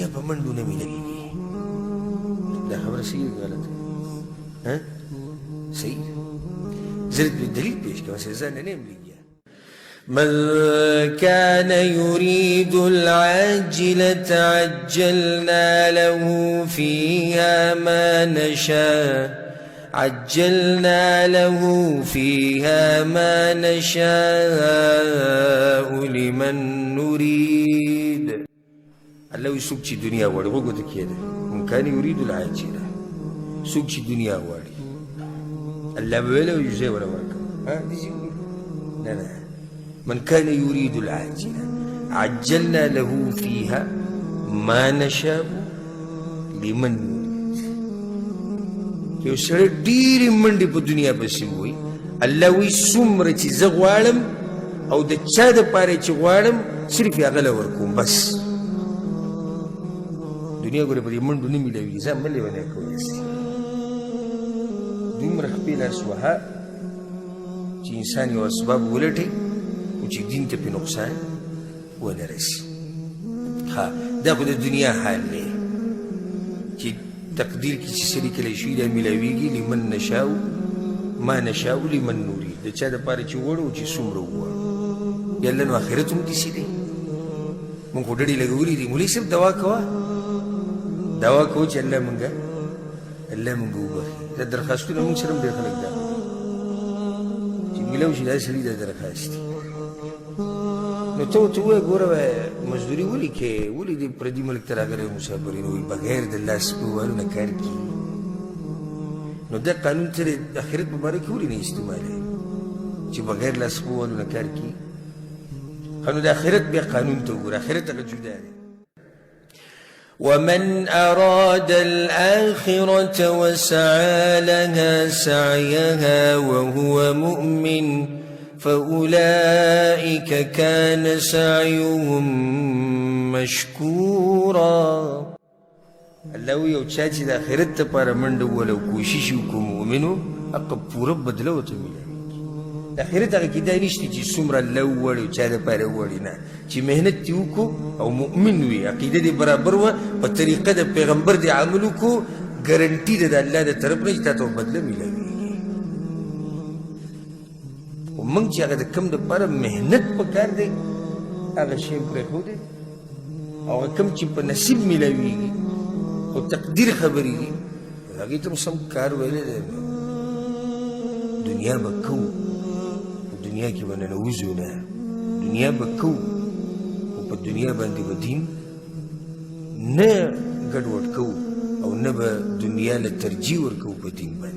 دنیا په منډو نه ملويږي دا خبره صحیح غلطه ها صحیح زرد بالدليل پیش کوم چې ځان نه ملګي من كان يريد العاجلة عجلنا له فيها ما نشاء عجلنا له فيها ما نشاء لمن نريد الله يسوق شي دنيا وړي وګورئ کېده من كان يريد العاجلة سوق شي دنيا وړي الله ویلو یې ولا ورکړه ها دي لا لا من كان يريد العاجلة عجلنا له فيها ما نشاء لمن نريد یو سره ډېرې منډې په دنیا پسې وي الله وایي څومره چې زه غواړم او د چا دپاره چې غواړم صرف هغه له ورکوم بس دنیا ګوره په دې منډو نه میلاوېږي ځان مه لیونی کوئ دومره خپې لاس وهه چې انسان یو اسباب ولټوي چې دین ته په نقصان ونه رسي ها دا خو د دنیا حال دی چې تقدیر کې چې سړي کله شي دا میلاویږي لمن نشاء ما نشاء لمن نريد د چا دپاره چې وړو چې څومره وغواړو یالله نو آخرت هم داسې دی مونږ خو ډډې لګولي دي مولوي صاحب دوا کوه دوا کوو چې الله مونږ وبخي دا درخواستونه مونږ سره هم ډېر خلک دا چې میلاو شي دا سړي دا درخواست دي نو ته ورته ووایه ګوره مزدوري ولې کوې ولې دې پردي ملک ته راغلی مسافرین وایي بغیر د لاس پوهوالو نه کار کېږي نو دا قانون ته د آخرت په باره کې ولې نه استعمالوي چې بغیر لاس پوهوالو نه کار کېږي ښه نو د آخرت بیا قانون ته وګوره آخرت هغه جدا دی ومن أراد الآخرة وسعى لها سعيها وهو مؤمن فأولئك كان سعيهم مشكورا الله یو چا چې د آخرت لپاره منډه ووهله او کوشش یې وکړو مؤمنو هغه پوره بدله ورته میلاویږي د آخرت هغه کې دا نشته چې څومره الله ووړي او چا دپاره ووړي نه چې محنت دې وکړو او مؤمن وي عقیده دې برابر وه په طریقه د پیغمبر دې عمل وکړو ګرنټي ده د الله د طرف نه چې تا ته بدله میلاویږي موږ چې هغه د کوم دپاره محنت پکار دی هغه شی پرېښودی او کوم چې په نصیب میلاویږي او تقدیر خبرې دي هغې ته هم سم کار ویلی دی دنیا به کوو دنیا کې به ننوځو نه دنیا به کوو خو په دنیا باندې به دین نه ګډوډ کوو او نه به دنیا له ترجیح ورکوو په دین باندې